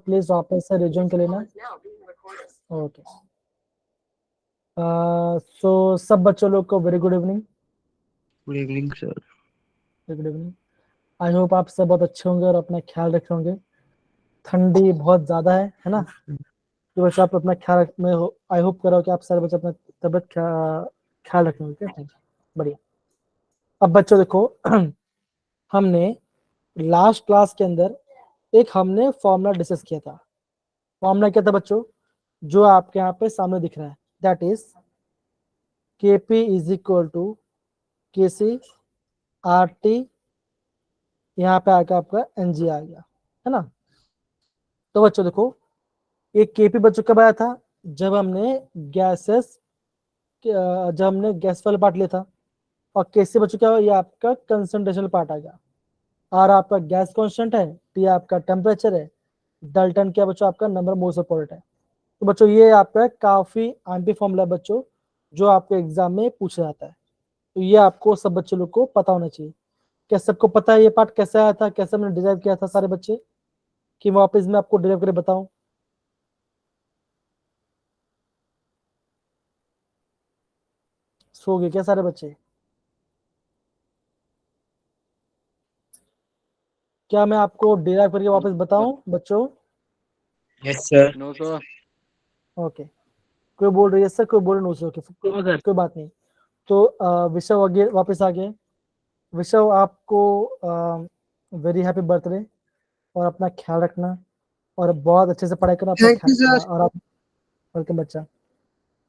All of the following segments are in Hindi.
प्लीज वापस से रिज्यूम कर लेना। ओके, सो सब बच्चों लोग को very good evening. Good evening sir. Good evening. I hope आप सब बहुत अच्छे होंगे और अपना ख्याल रखे होंगे। ठंडी बहुत ज्यादा है ना, तो बच्चों आप अपना ख्याल में हो। आई होप करो कि आप सारे बच्चे अपना तबियत ख्याल रखेंगे। थैंक यू, बढ़िया। अब बच्चों देखो हमने लास्ट क्लास के अंदर एक हमने फॉर्मूला डिस्कस किया था। फॉर्मूला क्या था बच्चों, जो आपके यहाँ पे सामने दिख रहा है, that is KP is equal to KC RT, यहाँ पे आके आपका NG आ गया, है ना। तो बच्चों देखो, ये KP बच्चों कब आया था, जब हमने गैसेस जब हमने गैस वाला पार्ट लिया था। और KC बच्चों क्या, ये आपका कंसंट्रेशन पार्ट आ गया। R आपका गैस कांस्टेंट है, T आपका टेम्परेचर है, डाल्टन क्या बच्चों आपका नंबर मोल्स ऑफ प्रोडक्ट है। तो बच्चों ये आपका काफी आंटी फॉर्मूला बच्चों, जो आपके एग्जाम में पूछा जाता है। तो ये आपको सब बच्चों लोग को पता होना चाहिए। क्या सबको पता है ये पार्ट कैसे आया था, कैसे मैंने डिराइव किया था सारे बच्चे, कि वापस मैं आपको डिराइव करके बताऊं। सो गए क्या सारे बच्चे? क्या मैं आपको डिराइव करके वापस बताऊं बच्चों? Yes sir. No sir. Okay, कोई बोल रही है सर, कोई बोल रही है ओके, कोई बात नहीं। तो विशव आगे वापस आ गए। विशव आपको वेरी हैप्पी बर्थडे, और अपना ख्याल रखना और बहुत अच्छे से पढ़ाई करना, अपना ख्याल रखना। और आप वेलकम बच्चा,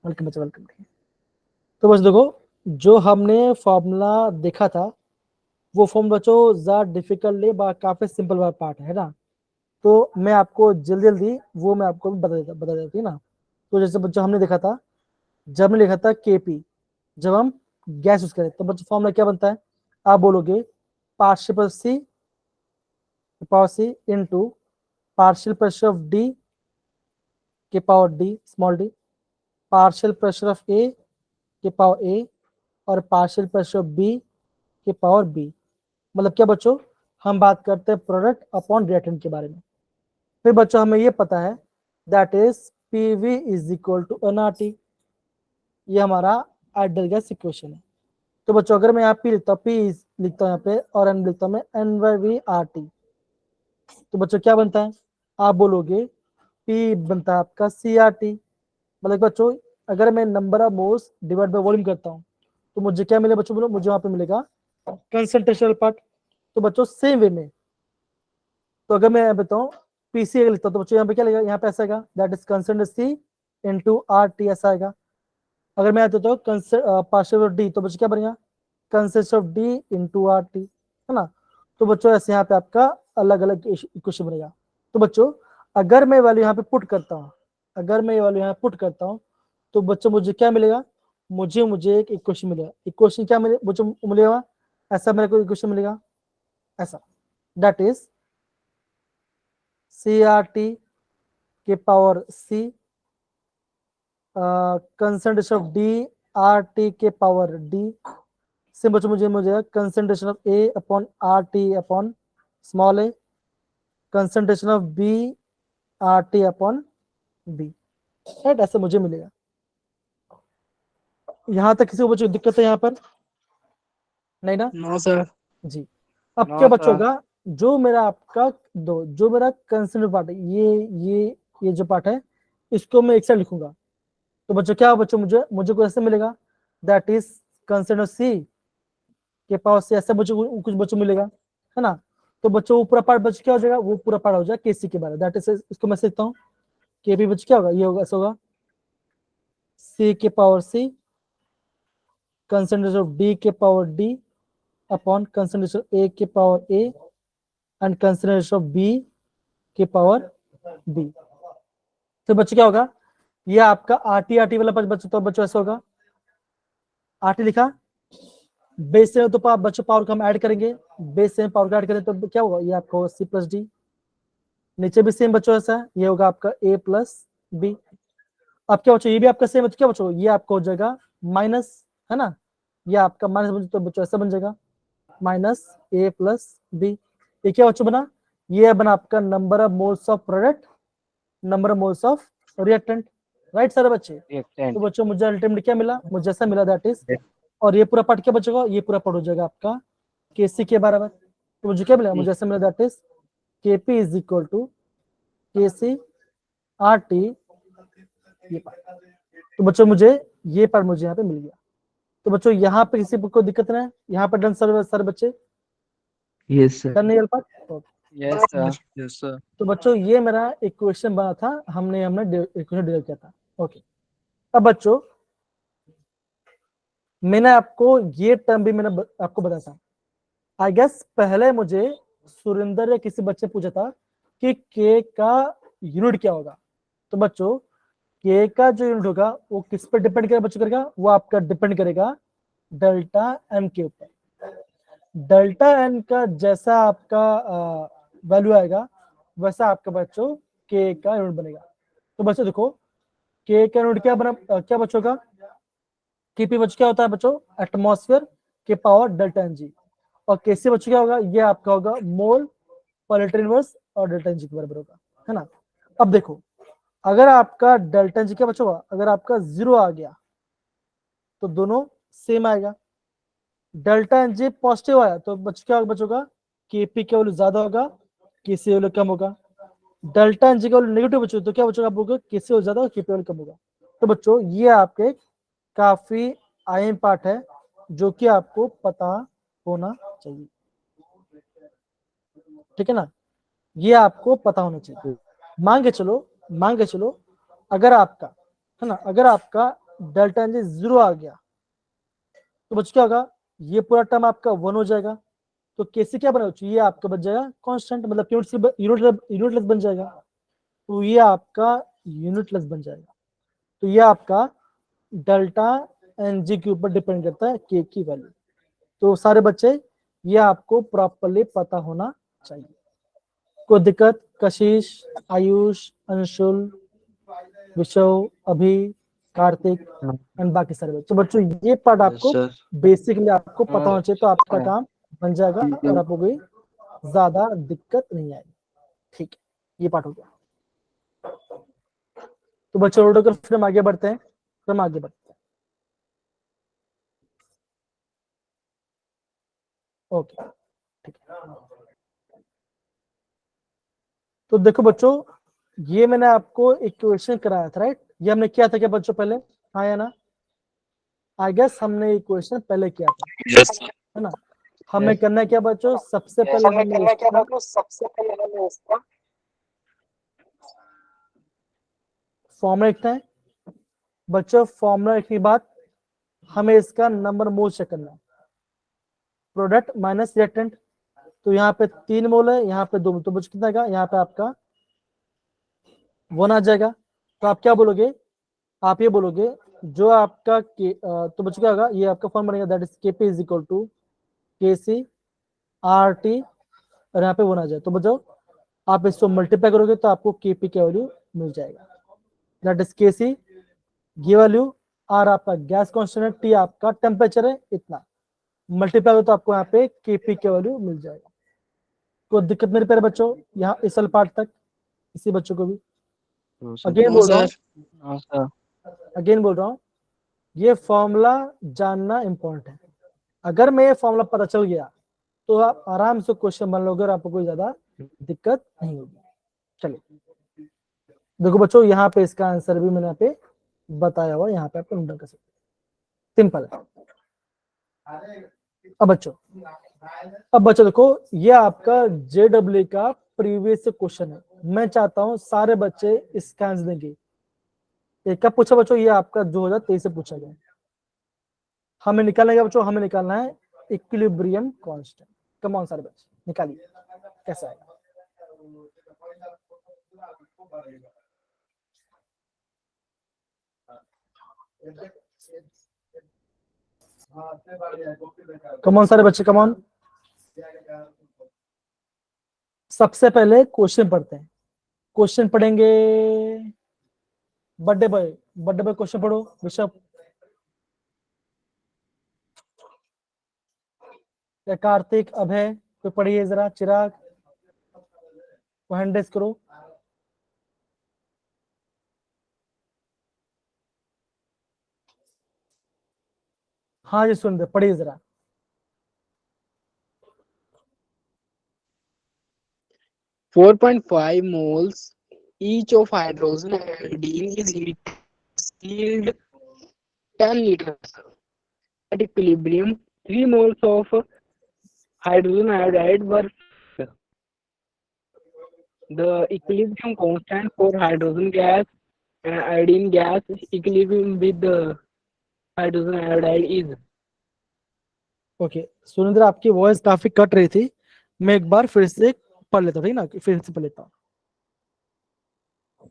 वेलकम बच्चा, वेलकम। तो बस देखो, जो हमने फॉर्मूला देखा था वो फॉर्म बच्चों ज्यादा डिफिकल्ट नहीं, काफी सिंपल पार्ट है ना। तो मैं आपको जल्दी जल्दी वो मैं आपको बता देती ना। तो जैसे बच्चों हमने देखा था, जब हमने लिखा था KP, जब हम गैस यूज करें तो बच्चों फॉर्मूला क्या बनता है, आप बोलोगे partial C power C into partial pressure of D के power D small d, partial pressure of A के पावर A, और पार्शियल प्रेशर ऑफ B के पावर B। मतलब क्या बच्चों, हम बात करते हैं प्रोडक्ट अपॉन रिएक्टेंट के बारे में। फिर बच्चों हमें ये पता है that is PV is equal to nRT, ये हमारा आइडियल गैस इक्वेशन है। तो बच्चों अगर मैं यहाँ P लिखता हूँ, P लिखता हूँ यहाँ पे, और N लिखता हूँ मैं NVRT, तो बच्चों क्या बनता है, आप बोलोगे P बनता है आपका CRT। मतलब बच्चों अगर मैं number of moles divide by volume करता हूँ तो मुझे क्या मिलेगा बच्चों, बोलो मुझे वहां पे मिलेगा कंसंट्रेशन पार्ट। तो बच्चों सेम वे में, तो अगर मैं बताऊं PC अगर लिखता हूं तो बच्चों यहाँ पे क्या लगेगा, यहाँ पे ऐसा आएगा that is concentration C into RT, ऐसा आएगा। अगर मैं देता हूँ पार्शियल ऑफ D तो बच्चों क्या बनेगा, concentration of D into RT, है ना। तो बच्चों ऐसे यहाँ पे आपका अलग अलग इक्वेशन बनेगा। तो बच्चों अगर मैं वैल्यू यहाँ पे पुट करता हूँ, अगर मैं ये वैल्यू यहाँ पुट करता हूँ तो बच्चों मुझे क्या मिलेगा, मुझे एक इक्वेशन मिलेगा। इक्वेशन क्या बच्चों मिलेगा, ऐसा मेरे को इक्वेशन मिलेगा ऐसा, दैट इज CRT के power C concentration of D RT के पावर D से बच्चों मुझे concentration of A upon RT upon small a, concentration of B RT upon B, right, ऐसे मुझे मिलेगा। यहाँ तक किसी को बच्चों दिक्कत है यहाँ पर? नहीं ना? No sir. जी। अब क्या बच्चों होगा, जो मेरा आपका जो मेरा कंसंट्रेशन पार्ट है, ये जो पार्ट है इसको मैं एक साइड लिखूंगा। तो बच्चों क्या बच्चों मुझे कुछ ऐसे मिलेगा दैट इज कंसंट्रेशन C के पावर C, ऐसे बच्चों कुछ बच्चों मिलेगा, है ना। तो बच्चों वो पूरा पार्ट बच्चों क्या हो जाएगा, वो पूरा पार्ट हो जाएगा KC के बारे, दैट इज, इसको मैं लिखता हूँ KP बच्चों क्या होगा, ये होगा, ऐसा होगा C के power C concentration of D के power D upon concentration A के power A and concentration of B के पावर B। तो बच्चों क्या होगा, ये आपका RT वाला बच्चों, तो बच्चों ऐसा होगा, RT लिखा, बेस से तो बच्चों पावर को हम ऐड करेंगे, बेस से पावर को ऐड करें तो क्या होगा, ये आपका होगा C प्लस D। नीचे भी सेम बच्चों ऐसा है, ये होगा आपका A प्लस B। अब क्या बच्चों, ये भी आपका सेम है, तो क्या बच्चों ये आपका हो जाएगा माइनस, है ना, ये आपका माइनस, तो बच्चों ऐसा बन जाएगा माइनस A प्लस B। ये क्या बच्चों बना, ये बना आपका number of moles of product number of moles of reactant, right सारे बच्चे। Reactant. तो बच्चों मुझे अल्टीमेटली क्या मिला, मुझे जैसा मिला दैट इज, Yes. और ये पूरा पार्ट क्या बचेगा, ये पूरा पार्ट हो जाएगा आपका केसी के बराबर। तो मुझे क्या मिला, मुझे ऐसा मिला that is KP is equal to KC R T, ये पार्ट। तो बच्चों मुझे ये पार्ट मुझे यहाँ पे मिल गया। तो बच्चों यहाँ पे किसी को दिक्कत नहीं है, यहाँ पे डन सर बच्चे, Yes, sir. डन नहीं part. Yes, sir. Yes, sir. तो बच्चों ये मेरा इक्वेशन बना था, हमने इक्वेशन डिराइव किया था। ओके, अब बच्चों मैंने आपको ये टर्म भी मैंने आपको बताया था। आई गेस पहले मुझे सुरेंद्र या किसी बच्चे पूछा था कि के का यूनिट क्या होगा। तो बच्चों के का जो यूनिट होगा वो किस पर डिपेंड करेगा बच्चों, करेगा वो आपका डिपेंड करेगा डेल्टा एन के ऊपर। डेल्टा एन का जैसा आपका वैल्यू आएगा वैसा आपका बच्चों के का यूनिट बनेगा। तो बच्चों देखो के का यूनिट क्या बना, क्या बच्चों का केपी बच्चों क्या होता है बच्चों, एटमॉस्फेयर के पावर डेल्टा एन जी, और केसी बच्चों क्या होगा, ये आपका होगा मोल पर लीटर इनवर्स और डेल्टा एन जी के बराबर होगा, है ना। अब देखो अगर आपका डेल्टा एन जी क्या बच्चों, अगर आपका 0 आ गया तो दोनों सेम आएगा, डेल्टा एन जी पॉजिटिव आया तो बच्चों क्या बचोगा, केपी का वैल्यू ज्यादा होगा, केसी वैल्यू कम होगा। डेल्टा एन जी का वैल्यू नेगेटिव बचोगा तो क्या बचोगा, आप बोलोगे केसी वैल्यू ज्यादा और केपी वैल्यू कम होगा। तो बच्चों ये आपके काफी अहम पार्ट है जो कि आपको पता होना चाहिए, ठीक है ना, ये आपको पता होना चाहिए। मान के चलो अगर आपका, है ना, अगर आपका डेल्टा एन जी 0 आ गया तो बच्चों क्या होगा, ये पूरा टर्म आपका 1 हो जाएगा, तो केसी क्या बना, ये आपका बच जाएगा कांस्टेंट, मतलब यूनिटलेस बन जाएगा, तो ये आपका यूनिटलेस बन जाएगा। तो ये आपका डेल्टा एन जी के ऊपर डिपेंड करता है के की वैल्यू। तो सारे बच्चे ये आपको प्रॉपरली पता होना चाहिए। कोई दिक्कत, कशिश, आयुष, अंशुल, विशव, अभी, कार्तिक एंड बाकी सारे बच्चे। तो बच्चों ये पार्ट Yes, आपको sir. बेसिकली आपको पता होना चाहिए, तो आपका हाँ। काम बन जाएगा और आपको कोई ज्यादा दिक्कत नहीं आएगी, ठीक है, ये पार्ट हो गया। तो बच्चों रोड कर फिर हम आगे बढ़ते हैं, ओके ठीक है। तो देखो बच्चों ये मैंने आपको इक्वेशन कराया था, राइट, ये हमने किया था क्या बच्चों पहले, हाँ या ना, आई गेस हमने इक्वेशन पहले किया था, Yes, sir. है ना। हमें करना है क्या बच्चों, सबसे पहले हमें इसका फॉर्मूला लिखना है बच्चों। फॉर्मूला लिखने के बाद हमें इसका नंबर मोल चेक करना है, प्रोडक्ट माइनस रिएक्टेंट। तो यहाँ पे 3 मोल है, यहाँ पे 2, तो बच्चों कितना आएगा, यहाँ पे आपका 1 आ जाएगा। तो आप क्या बोलोगे, आप ये बोलोगे जो आपका तो बच्चों क्या होगा, ये आपका फॉर्म बनेगा that is KP is equal to KC R T, और यहाँ पे 1 आ जाए। तो बच्चों आप इसको मल्टीप्लाई करोगे तो आपको केपी की वैल्यू मिल जाएगा, दैट इज केसी, ये वैल्यू, आर आपका गैस कांस्टेंट है, टी आपका टेम्परेचर है, इतना मल्टीप्लाई हो तो आपको यहाँ पे केपी की वैल्यू मिल जाएगा। कोई दिक्कत मेरे प्यारे बच्चों, यहाँ इस वाले पार्ट तक, इसी बच्चों को भी No, sir. अगेन No, बोल रहा sir. हूँ, No, sir. ये फॉर्मूला जानना इंपॉर्टेंट है। अगर मैं ये फॉर्मूला पता चल गया तो आप आराम से क्वेश्चन बन लोगे और आपको कोई ज्यादा दिक्कत नहीं होगी। चलिए देखो बच्चों यहाँ पे इसका आंसर भी मैंने यहाँ पे बताया हुआ, यहाँ पे आपको नोट कर सकते, सिंपल है। अब बच्चों देखो ये आपका जेडब्ल्यू का प्रीवियस क्वेश्चन है, मैं चाहता हूँ सारे बच्चे इसका आंसर देंगे। एक का पूछा बच्चों, ये आपका 2023 से पूछा गया, हमें निकालना है बच्चों, हमें निकालना है इक्विलिब्रियम कांस्टेंट। कम ऑन सारे बच्चे निकालिए कैसा आएगा। कम ऑन सारे बच्चे, कम ऑन। सबसे पहले क्वेश्चन पढ़ते हैं, क्वेश्चन पढ़ेंगे, बर्थडे बॉय क्वेश्चन पढ़ो ऋषभ या कार्तिक, अभय, तो पढ़िए जरा, चिराग, हैंड रेस करो। हाँ जी सुन दे, पढ़िए जरा। 4.5 moles each of hydrogen iodine is yield 10 liters. At equilibrium, 3 moles of hydrogen iodide were the equilibrium constant for hydrogen gas and iodine gas equilibrium with the hydrogen iodide is. Okay Surendra, आपकी वॉइस काफी कट रही थी, मैं एक बार फिर से पढ़ लेता हूँ, ठीक ना, फिर से पढ़ लेता हूँ।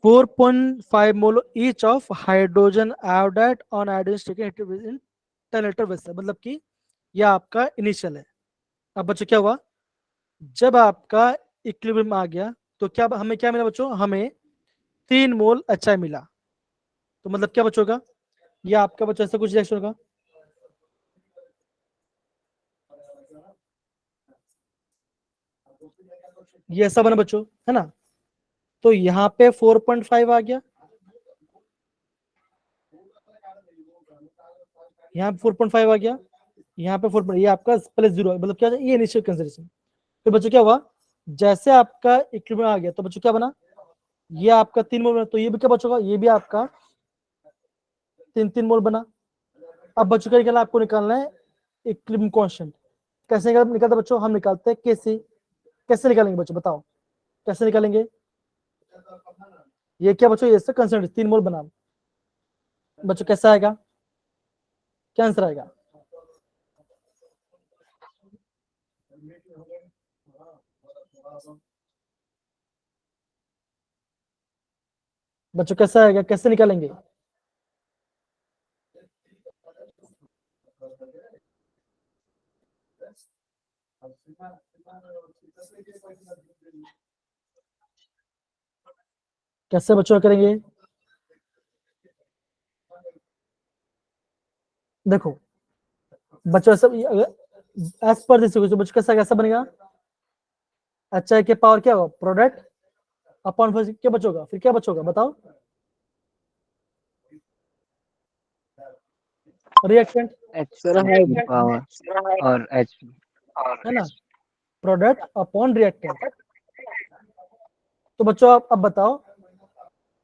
4.5 mole each of hydrogen iodide on iodine taken in 10 litre vessel, मतलब कि यह आपका इनिशियल है। अब बच्चों क्या हुआ, जब आपका इक्विलिब्रियम आ गया तो क्या हमें क्या मिला बच्चों, हमें 3 मोल अच्छा मिला। तो मतलब क्या बच्चों का, यह आपका बच्चों ऐसा कुछ रिएक्शन होगा, ये ऐसा बना बच्चों, है ना। तो यहाँ पे 4.5 आ गया, यहाँ पे 4.5 आ गया, यहाँ पे 4, ये आपका प्लस 0 है, मतलब क्या, ये इनिशियल कंसिडरेशन। फिर बच्चों क्या हुआ, जैसे आपका इक्विलिब्रियम आ गया तो बच्चों क्या बना, ये आपका 3 मोल बना, तो ये भी क्या बच्चों का, ये भी आपका 3 मोल बना। अब बच्चों का निकालना, आपको निकालना है इक्विलिब्रियम कांस्टेंट। कैसे निकालते बच्चों, हम निकालते हैं कैसे, कैसे निकालेंगे बच्चों बताओ, कैसे निकालेंगे। ये क्या बच्चों, ये इसका कंसेंट 3 मोल बना, बच्चों कैसा आएगा, क्या आंसर आएगा। बच्चों कैसा आएगा, कैसे निकालेंगे। कैसे बच्चों करेंगे, देखो बच्चों सब एज पर दिस बच्चों कैसा कैसा बनेगा, अच्छा के पावर क्या होगा, प्रोडक्ट अपॉन फिर क्या बचोगा, फिर क्या बचोगा बताओ, रिएक्टेंट, H Sir, H की पावर और H है ना, प्रोडक्ट अपॉन रिएक्टेंट। तो बच्चों आप अब बताओ,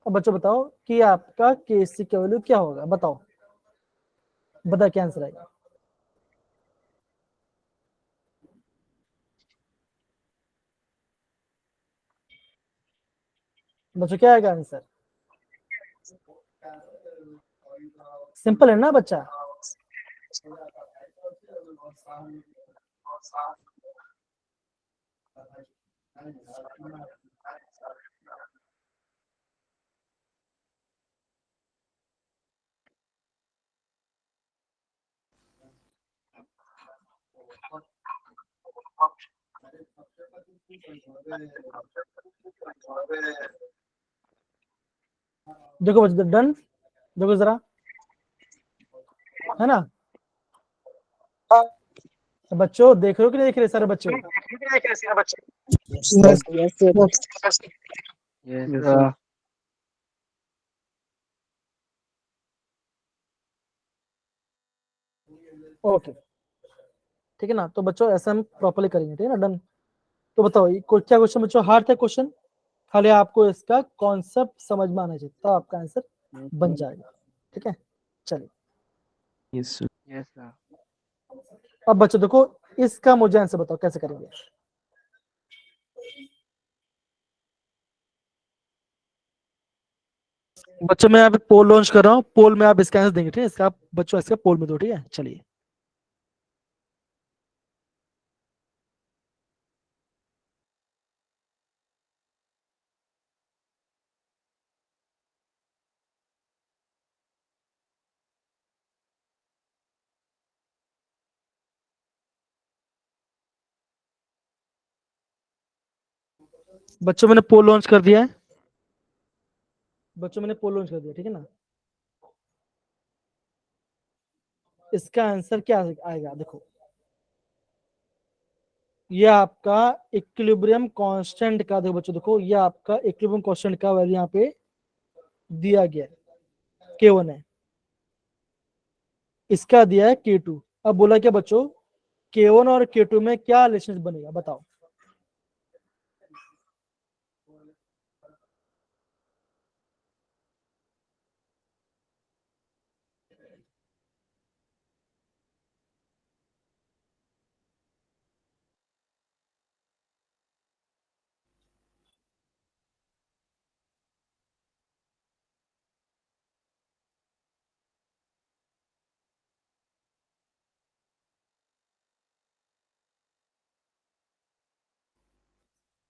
अब बच्चों बताओ कि आपका केसी का वैल्यू क्या होगा, बताओ, बता क्या आंसर आएगा। बच्चों क्या आएगा आंसर, सिंपल है ना बच्चा। देखो बच्चों डन, देखो जरा, है ना। तो बच्चों देख रहे हो कि नहीं देख रहे सारे बच्चे, yes, yes, sir. yes Yes, sir. Okay ठीक है ना। तो बच्चों ऐसा हम प्रॉपर्ली करेंगे, ठीक है ना, डन। तो बताओ ये क्या क्वेश्चन बच्चों, हार्ड था क्वेश्चन, खाली आपको इसका कॉन्सेप्ट समझ में आना चाहिए, तो आपका आंसर बन जाएगा, ठीक है। चलिए yes sir. Yes sir. अब बच्चों देखो, इसका मुझे आंसर बताओ कैसे करेंगे। बच्चों मैं यहाँ पे पोल लॉन्च कर रहा हूँ, पोल में आप इसका आंसर देंगे, ठीक है, इसका आप बच्चों इसका पोल में दो, ठीक है। चलिए बच्चों मैंने पोल लॉन्च कर दिया है, बच्चों मैंने पोल लॉन्च कर दिया, ठीक है ना। इसका आंसर क्या आएगा देखो, ये आपका इक्विलिब्रियम कांस्टेंट का, देखो बच्चों देखो, ये आपका इक्विलिब्रियम कांस्टेंट का वैल्यू यहाँ पे दिया गया है, K1 है। इसका दिया है K2। अब बोला क्या बच्चों, K1 और K2 में क्या रिलेशन बनेगा बताओ।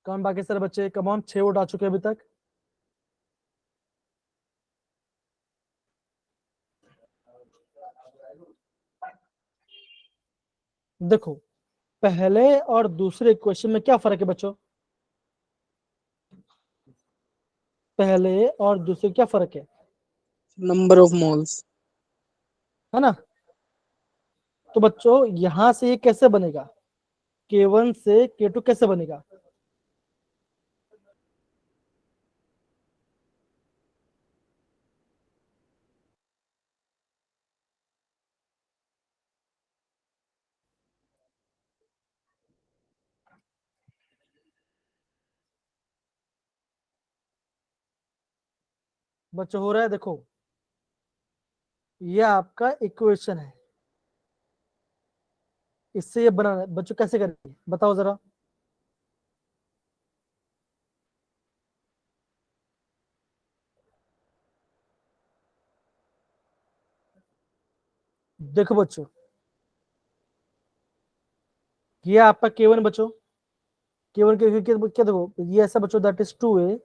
कौन बाकी सारे बच्चे, कमॉन 6 वोट आ चुके हैं अभी तक। देखो पहले और दूसरे क्वेश्चन में क्या फर्क है बच्चों, पहले और दूसरे क्या फर्क है number of moles. है ना। तो बच्चों यहां से ये कैसे बनेगा, K1 से K2 कैसे बनेगा। बच्चों हो रहा है, देखो ये आपका इक्वेशन है, इससे ये बनाना है। बच्चों कैसे करेंगे बताओ जरा। देखो बच्चों ये आपका K1 बच्चों, K1 के क्या देखो ये ऐसा बच्चों, that is 2A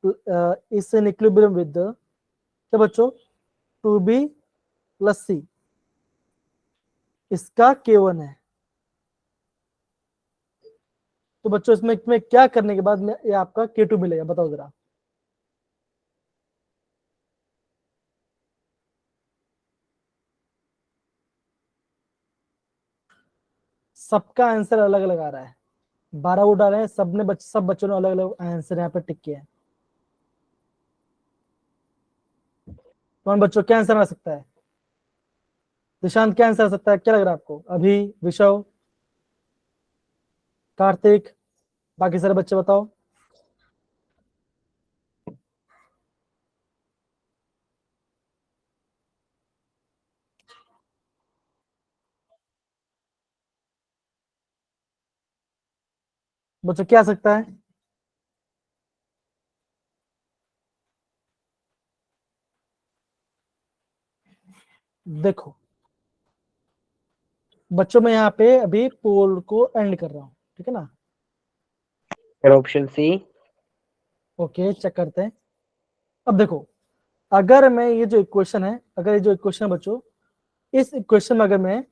is in equilibrium with क्या बच्चों 2B प्लस C, इसका K1 है। तो बच्चों इसमें क्या करने के बाद में ये आपका K2 मिलेगा बताओ जरा। सबका आंसर अलग अलग आ रहा है, 12 वोट आ रहे हैं, सब बच्चों ने अलग अलग आंसर यहाँ पे टिक किए हैं। कौन बच्चों क्या आंसर आ सकता है, निशांत क्या आंसर आ सकता है, क्या लग रहा है आपको, अभी विशव, कार्तिक, बाकी सारे बच्चे बताओ। बच्चों क्या आ सकता है, देखो बच्चों मैं यहाँ पे अभी पोल को एंड कर रहा हूँ, ठीक है ना। Option C. ओके चेक करते हैं। अब देखो अगर मैं ये जो इक्वेशन है, अगर ये जो इक्वेशन है बच्चों, इस इक्वेशन में अगर मैं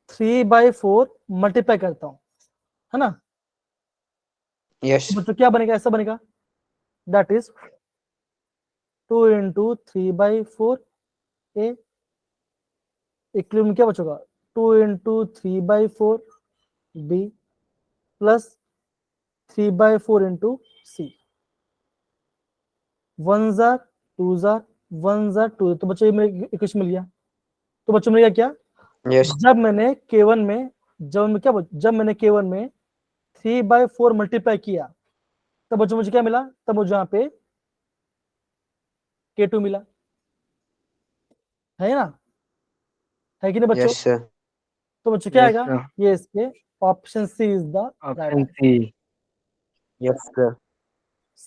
3/4 मल्टीप्लाई करता हूँ, है ना, यस। तो बच्चों क्या बनेगा, ऐसा बनेगा, that is 2 into 3/4 A, equilibrium क्या बचेगा 2 इंटू 3/4 बी प्लस 3/4 इंटू सी, 1 जार 2 जार 1 जार 2, तो बच्चों ये इक्वेशन मिल गया। तो बच्चों मिल गया क्या, यस। जब मैंने K1 में जब मैंने K1 में 3/4 मल्टीप्लाई किया, तब बच्चों मुझे क्या मिला, तब मुझे यहाँ पे K2 मिला, है ना, है कि नहीं बच्चों। Yes sir. तो बच्चों क्या यस आएगा, सर। ये इसके option C is the right option answer. C. Yes sir.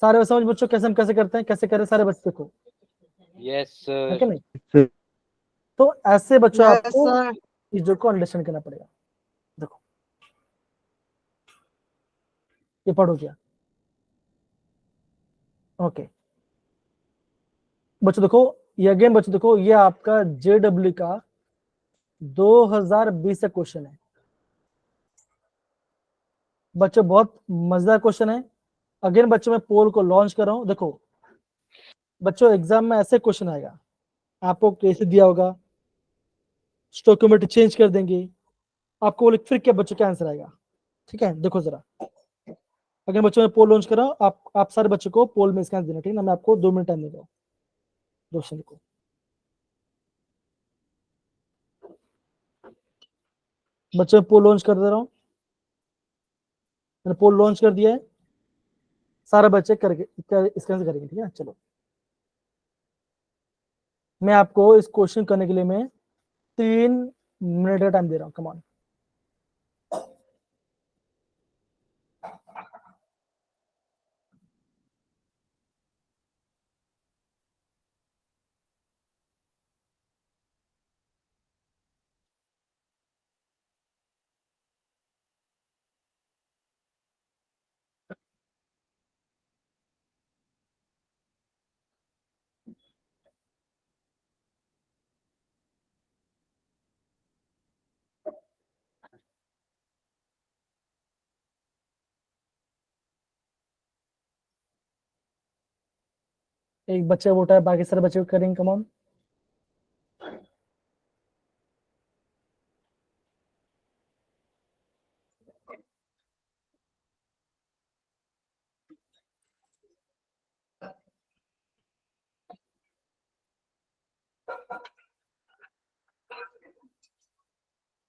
सारे समझ बच्चों कैसे हम कैसे करते हैं, कैसे करें सारे बच्चे को, यस है सर। कि नहीं। तो ऐसे बच्चों Yes, आपको sir. चीजों को अंडरस्टैंड करना पड़ेगा। देखो ये पढ़ो क्या, ओके बच्चों देखो, ये अगेन बच्चों देखो ये आपका JW का 2020 का क्वेश्चन है बच्चों, बहुत मजेदार क्वेश्चन है। अगेन बच्चों मैं पोल को लॉन्च कर रहा हूं, देखो बच्चों एग्जाम में ऐसे क्वेश्चन आएगा, आपको कैसे दिया होगा, स्टोकियोमेट्री चेंज कर देंगे, आपको बोले फिर क्या बच्चों क्या आंसर आएगा, ठीक है। देखो जरा, अगर बच्चों मैं पोल लॉन्च कर रहा हूँ, आप सारे बच्चों को पोल में इसका आंसर देना, ठीक है ना। मैं आपको 2 मिनट टाइम दे रहा हूँ, 2 सेकंड को। बच्चों पोल लॉन्च कर दे रहा हूँ, मैंने पोल लॉन्च कर दिया है, सारे बच्चे करके इसके आंसर करेंगे, ठीक है। चलो मैं आपको इस क्वेश्चन करने के लिए मैं 3 मिनट का टाइम दे रहा हूँ, कमान। एक बच्चा वोटा है, बाकी सारे बच्चे करेंगे, कमान।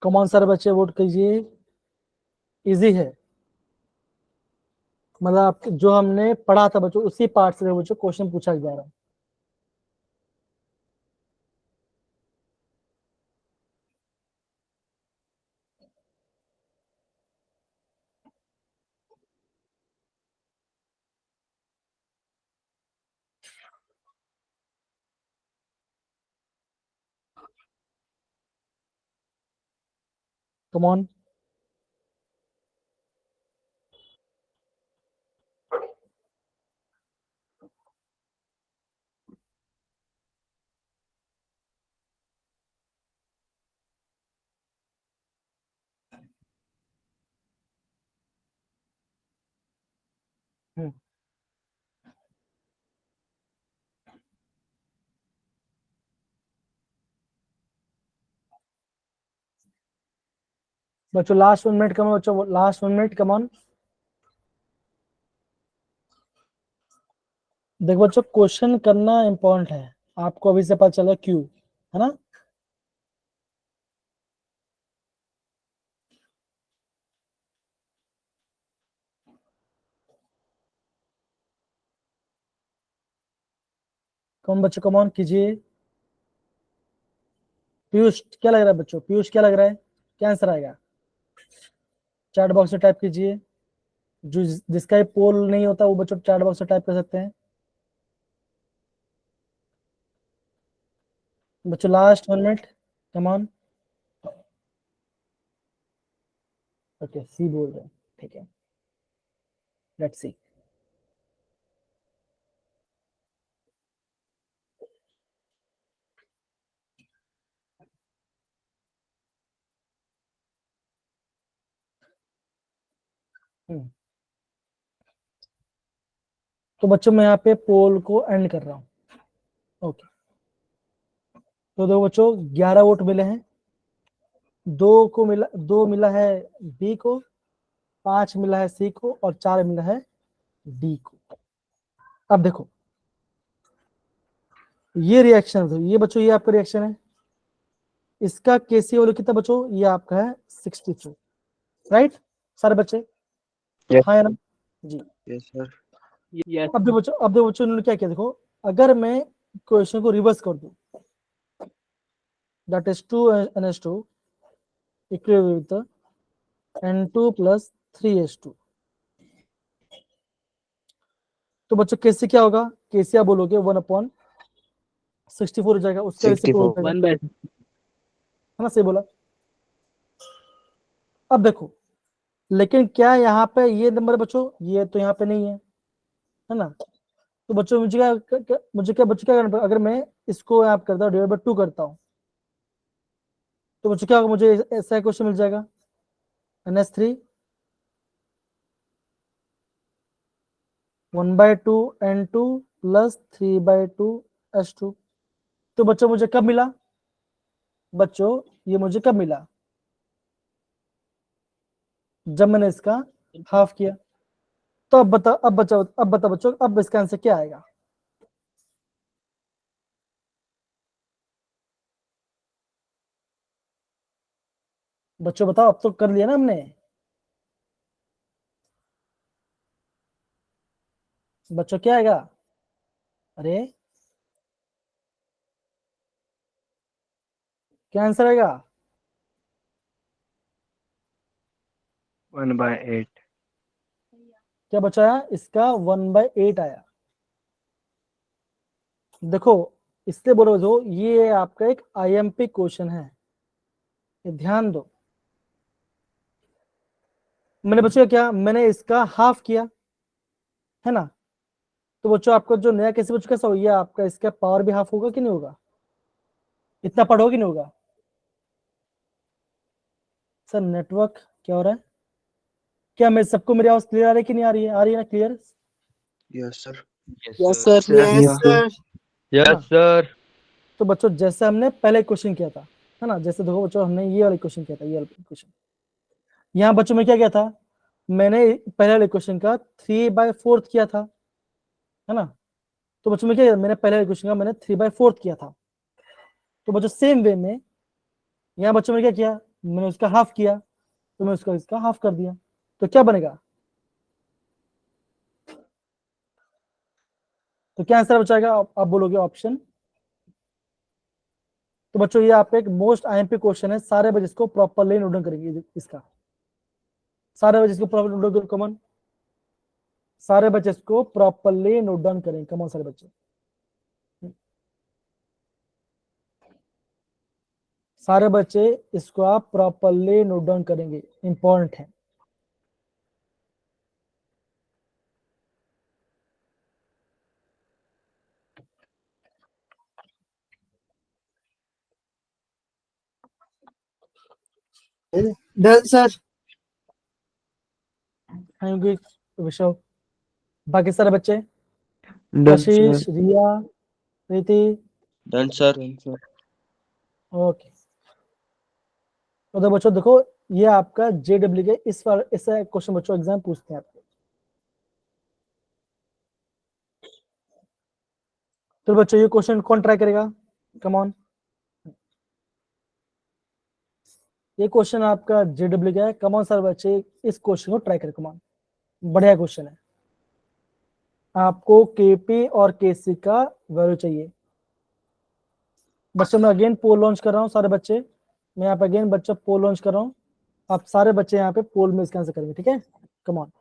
कमान सारे बच्चे वोट कीजिए, इजी है, मतलब जो हमने पढ़ा था बच्चों उसी पार्ट से बच्चों क्वेश्चन पूछा जा रहा है। कमान बच्चों लास्ट 1 मिनट, कमान बच्चों, लास्ट 1 मिनट, कमान। देखो बच्चों क्वेश्चन करना इंपॉर्टेंट है, आपको अभी से पता चला क्यों, है ना। कौन बच्चों कमान कीजिए। पीयूष क्या लग रहा है बच्चों, पीयूष क्या लग रहा है, क्या आंसर आएगा, चैट बॉक्स में टाइप कीजिए। जो जिसका पोल नहीं होता वो बच्चों चैट बॉक्स में टाइप कर सकते हैं। बच्चों लास्ट 1 मिनट, कमान। ओके सी बोल रहे हैं, ठीक है, लेट्स सी। तो बच्चों मैं यहाँ पे पोल को एंड कर रहा हूँ। ओके, तो दो बच्चों 11 वोट मिले हैं, 2 मिला है बी को, 5 मिला है सी को, और 4 मिला है डी को। अब देखो ये रिएक्शन, ये बच्चों ये आपका रिएक्शन है, इसका केसी वैल्यू कितना बच्चों, ये आपका है 62, राइट सारे बच्चे। Yes. हाँ या ना जी। Yes, sir. Yes. अब देखो बच्चों इन्होंने क्या किया, देखो अगर मैं क्वेश्चन को रिवर्स कर दूं, that is 2 NH2 equal with N2 plus 3H2, तो बच्चों कैसे क्या होगा, कैसे आप बोलोगे 1/64 हो जाएगा, उसका रेसिप्रोकल हो 64. जाएगा, 1/. है ना, सही बोला। अब देखो लेकिन क्या यहाँ पे ये नंबर बच्चों, ये तो यहाँ पे नहीं है ना, तो बच्चों मुझे क्या बच्चों क्या करना पड़ेगा, अगर मैं इसको आप करता हूँ डिवाइड बाय 2 करता हूँ, तो बच्चों क्या होगा, मुझे ऐसा क्वेश्चन मिल जाएगा, NH3 1/2 N2 प्लस 3/2 H2। तो बच्चों मुझे कब मिला, बच्चों ये मुझे कब मिला, जब मैंने इसका हाफ किया। तो अब बता बच्चों, अब इसका आंसर क्या आएगा, बच्चों बताओ, अब तो कर लिया ना हमने। बच्चों क्या आएगा? अरे क्या आंसर आएगा? 1/8. क्या बचा है? इसका 1/8 आया। देखो, इसलिए बोलो जो ये आपका एक आईएमपी क्वेश्चन है, ये ध्यान दो। मैंने बच्चों क्या, मैंने इसका हाफ किया है ना, तो बच्चों आपको जो नया कैसे बच्चों कैसा हो, ये आपका इसका पावर भी हाफ होगा कि नहीं होगा? इतना पढ़ो कि नहीं होगा? सर नेटवर्क क्या हो रहा है? क्या मैं सबको मेरी आवाज क्लियर आ रही है कि नहीं आ रही है? आ रही है ना clear? Yes, sir. Yes, sir. Yes, sir. Yes, sir. तो बच्चों जैसे हमने पहले क्वेश्चन किया था, है ना, जैसे देखो बच्चों हमने ये वाला क्वेश्चन किया था, ये वाला क्वेश्चन। यहाँ बच्चों में क्या किया था, मैंने पहले वाले क्वेश्चन का 3/4 किया था, है ना। तो बच्चों में क्या किया? मैंने पहले वाले क्वेश्चन का मैंने 3/4 किया था। तो बच्चों सेम वे में यहाँ बच्चों में क्या किया, मैंने उसका हाफ किया, तो मैं उसका इसका हाफ कर दिया। तो क्या बनेगा? तो क्या आंसर बचाएगा? आप बोलोगे ऑप्शन। तो बच्चों ये आपका एक मोस्ट आईएमपी क्वेश्चन है, सारे बच्चे इसको प्रॉपरली नोट डाउन करेंगे। इसका सारे बच्चे इसको प्रॉपरली नोट डाउन करो, कमन। सारे बच्चे इसको प्रॉपरली नोट डाउन करें, कमन सारे बच्चे। सारे बच्चे इसको आप प्रॉपरली नोट डाउन करेंगे, इंपॉर्टेंट है। Done sir. थैंक यू विशव। बाकी सारे बच्चे, Done, आशीष, sir. रिया, प्रीति, Done, sir. ओके। तो बच्चों देखो, ये आपका जेडब्ल्यू के इस बार ऐसा क्वेश्चन बच्चों एग्जाम पूछते हैं आपको। तो बच्चों ये क्वेश्चन कौन ट्राई करेगा? Come on. ये क्वेश्चन आपका जेडब्ल्यू का है, कम ऑन सर बच्चे इस क्वेश्चन को ट्राई करें, कम ऑन। बढ़िया क्वेश्चन है। आपको केपी और केसी का वैल्यू चाहिए। बच्चों मैं अगेन पोल लॉन्च कर रहा हूँ, सारे बच्चे, मैं यहाँ पे अगेन बच्चा पोल लॉन्च कर रहा हूँ। आप सारे बच्चे यहाँ पे पोल में इसका आंसर करेंगे, ठीक है? कम ऑन,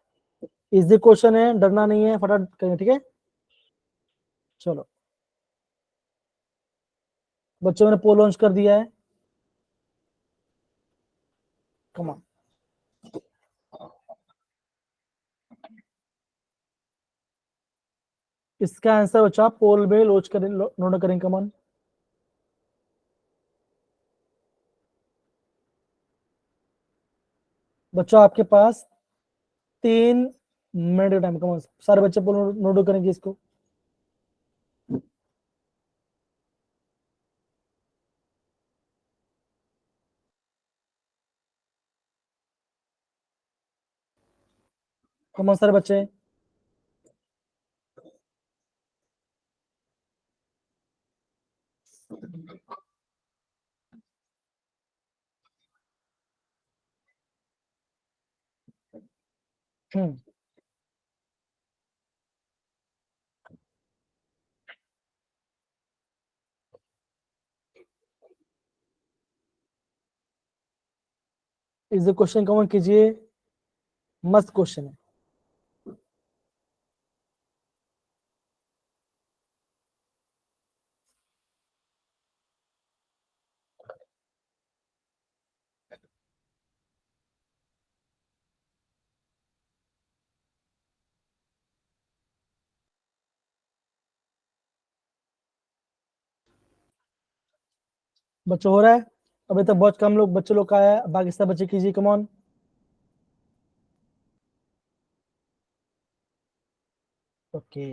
इजी क्वेश्चन है, डरना नहीं है, फटाफट करेंगे, ठीक है? चलो बच्चों, मैंने पोल लॉन्च कर दिया है, कम ऑन। इसका आंसर बच्चा आप पोल में लॉन्च करें, नोट करें, कम ऑन। बच्चों आपके पास 3 मिनट का टाइम, कम ऑन सारे बच्चे पोल नोट करेंगे इसको। कम ऑन सारे बच्चे। हम्म इस क्वेश्चन कम कीजिए, मस्त क्वेश्चन है। बच्चों हो रहा है? अभी तक बहुत कम लोग बच्चे लोग का आया है, बाकी सब बच्चे कीजिए, कम ऑन। ओके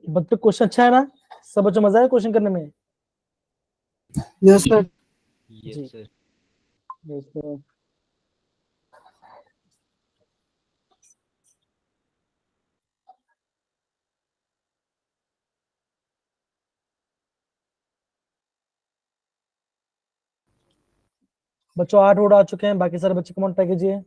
बच्चों, क्वेश्चन अच्छा है ना? सब बच्चों मजा है क्वेश्चन करने में? Yes sir. जी sir. yes, sir. बच्चों 8 वोट आ चुके हैं, बाकी सारे बच्चे कमेंट ट्राई कीजिए।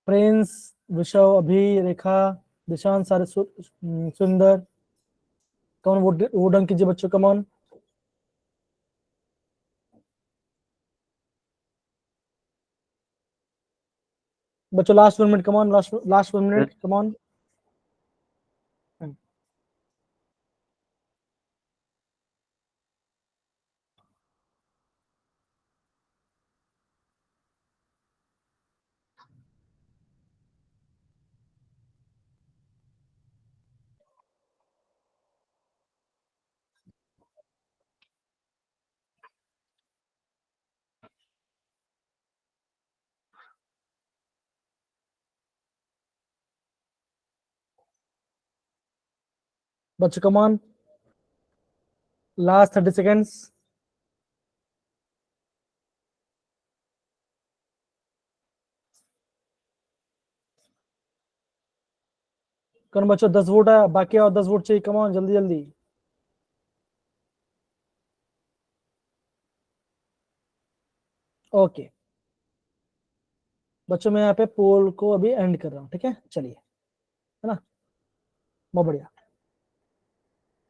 प्रिंस, विशव, अभी, रेखा, दिशांत, सारे सुंदर, कौन वोट डन कीजिए बच्चों, कमॉन। बच्चों last 1 minute, come on, last 1 minute, come on. बच्चों कमॉन, लास्ट 30 सेकेंड्स। कौन बच्चों 10 वोट है बाकी, और 10 वोट चाहिए, कमॉन जल्दी जल्दी। ओके बच्चों, मैं यहाँ पे पोल को अभी एंड कर रहा हूँ, ठीक है, चलिए, है ना, बहुत बढ़िया।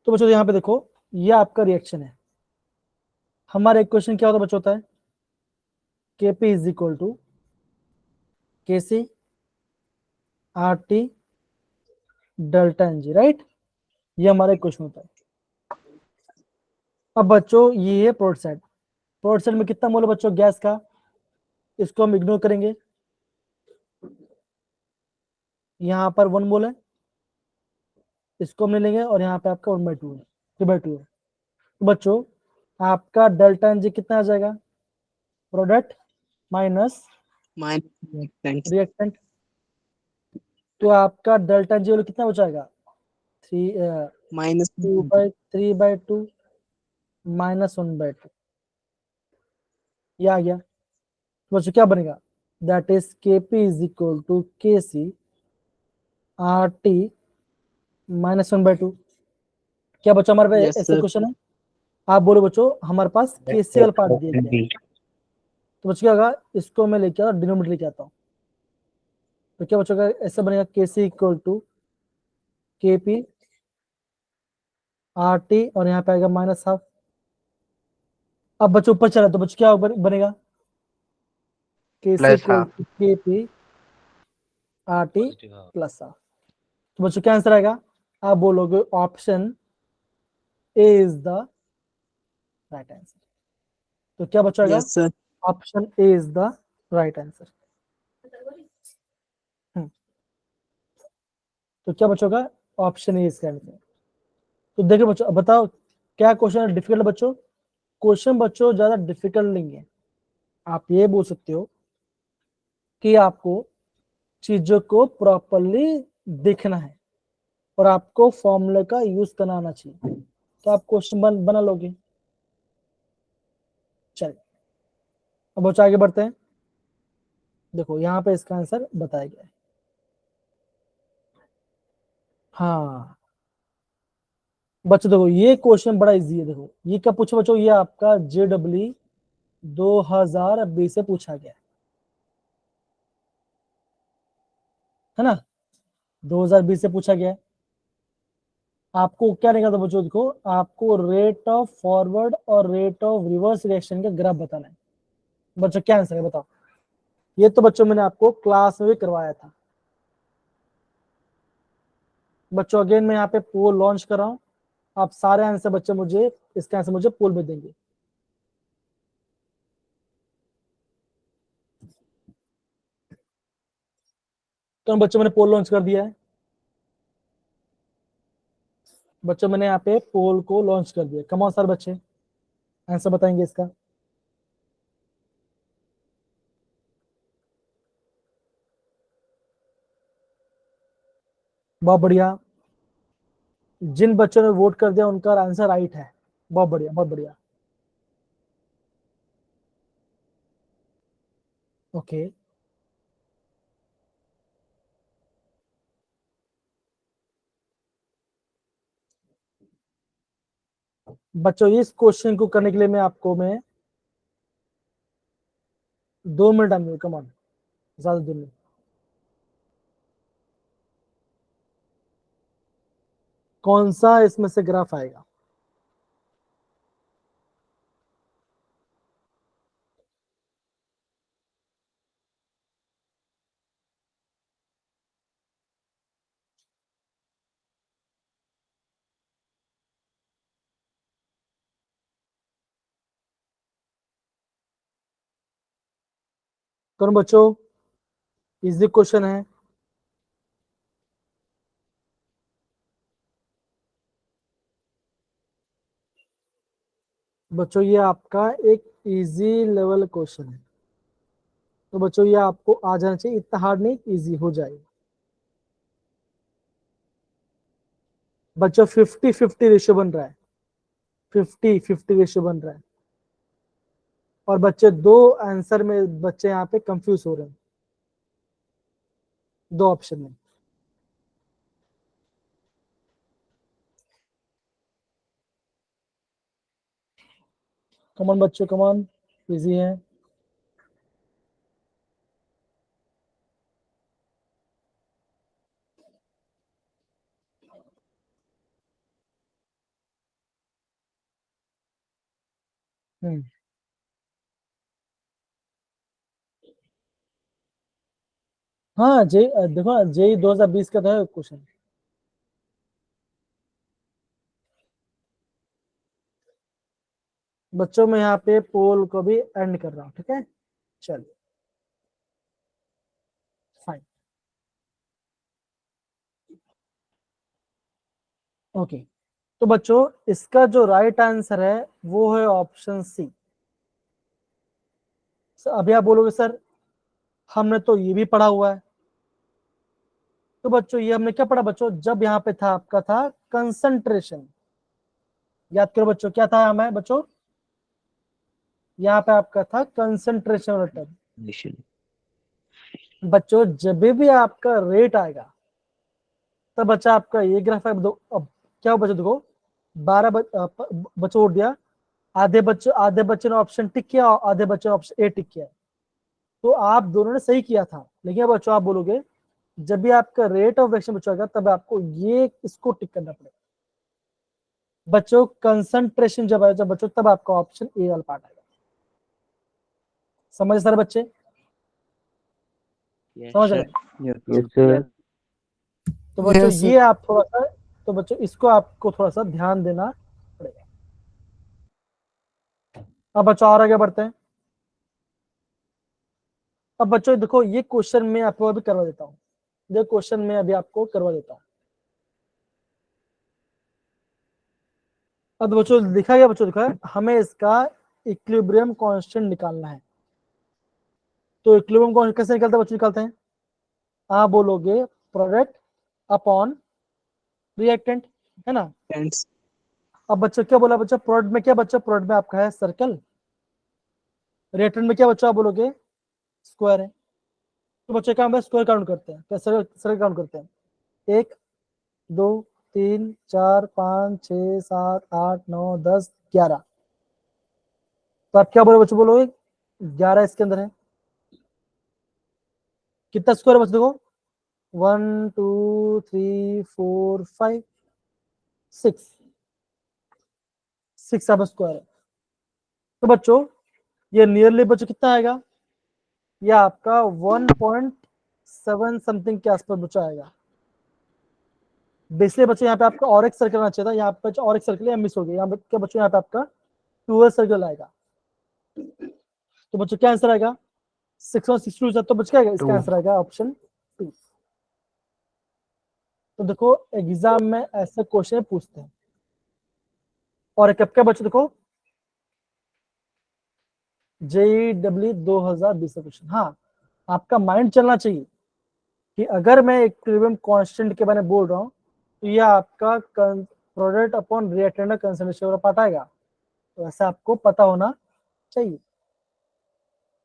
तो बच्चों यहाँ पे देखो, ये आपका रिएक्शन है। हमारा एक क्वेश्चन क्या होता है बच्चों, होता है Kp is equal to Kc RT delta n g, right, ये हमारा एक क्वेश्चन होता है। अब बच्चों ये है प्रोडक्ट साइड। प्रोडक्ट साइड में कितना मोल है बच्चों गैस का, इसको हम इग्नोर करेंगे। यहाँ पर 1 मोल है, इसको हम ले लेंगे, और यहाँ पे आपका 1/2 है, 3/2 है। तो बच्चों आपका डेल्टा एनजी कितना आ जाएगा, प्रोडक्ट माइनस -reactants रिएक्टेंट। तो आपका डेल्टा एनजी कितना बचाएगा, 2/3/2 -1/2, ये आ गया। तो बच्चों क्या बनेगा, that is Kp is equal to Kc RT -1/2। क्या बच्चों हमारे पास yes ऐसे sir क्वेश्चन है, आप बोलो बच्चों हमारे पास Kc वाला पार्ट दिया गया है। तो बच्चों क्या होगा, इसको मैं लेके आता, डिनोमिनेटर लेके आता हूँ। तो क्या बच्चों का ऐसा बनेगा, Kc equal to Kp RT, और यहाँ पे आएगा -1/2। अब बच्चों ऊपर चला तो बच्चों क्या बनेगा, Kc Plus equal half. To Kp RT plus half. तो बच्चों क्या आंसर आएगा, आप बोलोगे option A is the right answer. तो क्या बच्चों आएगा, yes sir option A is the right answer. तो क्या बच्चों का ऑप्शन ए इसका आंसर। तो देखिए बच्चों, अब बताओ क्या क्वेश्चन डिफिकल्ट है बच्चों, क्वेश्चन बच्चों ज्यादा डिफिकल्ट नहीं है। आप ये बोल सकते हो कि आपको चीजों को प्रॉपरली देखना है और आपको फॉर्मूले का यूज करना आना चाहिए, तो आप क्वेश्चन बना लोगे। चलिए अब बच्चों आगे बढ़ते हैं। देखो यहाँ पे इसका आंसर बताया गया है। हाँ बच्चों देखो ये क्वेश्चन बड़ा इजी है। देखो ये क्या पूछो बच्चों, ये आपका JEE 2020 से पूछा गया है ना, 2020 से पूछा गया है। आपको क्या निकालना था बच्चों, देखो आपको रेट ऑफ फॉरवर्ड और रेट ऑफ रिवर्स रिएक्शन का ग्राफ बताना है। बच्चों क्या आंसर है बताओ, ये तो बच्चों मैंने आपको क्लास में भी करवाया था। बच्चों अगेन मैं यहाँ पे पोल लॉन्च कर रहा हूँ, आप सारे आंसर बच्चे मुझे इसका आंसर मुझे पोल में देंगे। तो बच्चों मैंने पोल लॉन्च कर दिया है, बच्चों मैंने यहाँ पे पोल को लॉन्च कर दिया। कम ऑन सर बच्चे आंसर बताएंगे इसका। बहुत बढ़िया, जिन बच्चों ने वोट कर दिया उनका आंसर राइट है, बहुत बढ़िया बहुत बढ़िया। ओके बच्चों इस क्वेश्चन को करने के लिए मैं 2 मिनट दूंगा, कम ऑन, ज्यादा दूर नहीं। कौन सा इसमें से ग्राफ आएगा? कौन बच्चों, इजी क्वेश्चन है। बच्चों ये आपका एक इजी लेवल क्वेश्चन है, तो बच्चों ये आपको आ जाना चाहिए, इतना हार्ड नहीं, इजी हो जाएगा। बच्चों 50-50 रेशियो बन रहा है, 50-50 रेशियो बन रहा है, और बच्चे दो आंसर में बच्चे यहाँ पे कंफ्यूज हो रहे हैं, दो ऑप्शन में। कमान बच्चों, कमान, इजी है। हम्म हाँ जे देखो जे 2020 का था क्वेश्चन। बच्चों मैं यहाँ पे पोल को भी एंड कर रहा हूँ, ठीक है, चलिए फाइन। ओके, तो बच्चों इसका जो राइट आंसर है वो है ऑप्शन सी। अभी आप बोलोगे सर हमने तो ये भी पढ़ा हुआ है, तो बच्चों ये हमने क्या पढ़ा बच्चों, जब यहाँ पे था आपका था कंसंट्रेशन, याद करो बच्चों क्या था हमें बच्चों, यहाँ पे आपका था कंसंट्रेशन वाला टर्म। बच्चों जब भी आपका रेट आएगा तब बच्चा आपका ये ग्राफ है। अब क्या हो बच्चों, देखो 12 बच्चों वोट दिया, आधे बच्चे ने ऑप्शन टिक किया और आधे बच्चे ने ऑप्शन ए टिक किया, तो आप दोनों ने सही किया था। लेकिन अब बच्चों आप बोलोगे जब भी आपका रेट ऑफ रिएक्शन बच्चों आएगा तब आपको ये इसको टिक करना पड़ेगा। बच्चों कंसंट्रेशन जब आएगा बच्चों तब आपका ऑप्शन ए वाला पार्ट आएगा। समझ सारे बच्चे, समझ आए? Yes, sir. तो बच्चों Yes, sir. ये आप थोड़ा सा, तो बच्चों इसको आपको थोड़ा सा ध्यान देना पड़ेगा। अब बच्चों और आगे बढ़ते हैं। अब बच्चों देखो ये क्वेश्चन मैं आपको अभी करवा देता हूँ, ये क्वेश्चन मैं अभी आपको करवा देता हूँ। अब बच्चों लिखा गया, बच्चों लिखा है हमें इसका इक्विलिब्रियम कांस्टेंट निकालना है। तो इक्विलिब्रियम कांस्टेंट कैसे निकलता है बच्चों, निकालते हैं, आप बोलोगे प्रोडक्ट अपॉन रिएक्टेंट, है ना। Friends. अब बच्चों क्या बोला बच्चा, प्रोडक्ट में क्या बच्चा, प्रोडक्ट में आपका है सर्कल, रिएक्टेंट में क्या बच्चा आप बोलोगे स्क्वायर है। तो बच्चे काम है स्क्वायर काउंट करते हैं, सर्कल सर्कल काउंट करते हैं, 1 2 3 4 5 6 7 8 9 10 11। तो आप क्या बोले बच्चों, बोलोगे 11 इसके अंदर है। कितना स्क्वायर है बच्चों, देखो 1 2 3 4 5 6 आप स्क्वायर है। तो बच्चों ये नियरली बच्चों कितना आएगा, ये आपका 1.7 समथिंग के आसपास बच्चों आएगा। बेसिकली बच्चों यहाँ पे आपका और एक सर्कल आना चाहिए था, यहाँ पे और एक सर्कल यहाँ मिस हो गया, यहाँ पे क्या बच्चों यहाँ पे आपका 12 सर्कल आएगा। तो बच्चों क्या आंसर आएगा 6 और 6 2, तो बच्चों क्या आएगा, इसका आंसर आएगा ऑप्शन 2। तो देखो एग्जाम में ऐसे क्वेश्चन पूछते हैं। और कब क्या बच्चों देखो JEE 2020 का क्वेश्चन, हाँ आपका माइंड चलना चाहिए कि अगर मैं इक्विलिब्रियम कांस्टेंट के बारे में बोल रहा हूँ तो यह आपका प्रोडक्ट अपॉन रिएक्टेंट कंसंट्रेशन वाला पार्ट आएगा, तो ऐसा आपको पता होना चाहिए।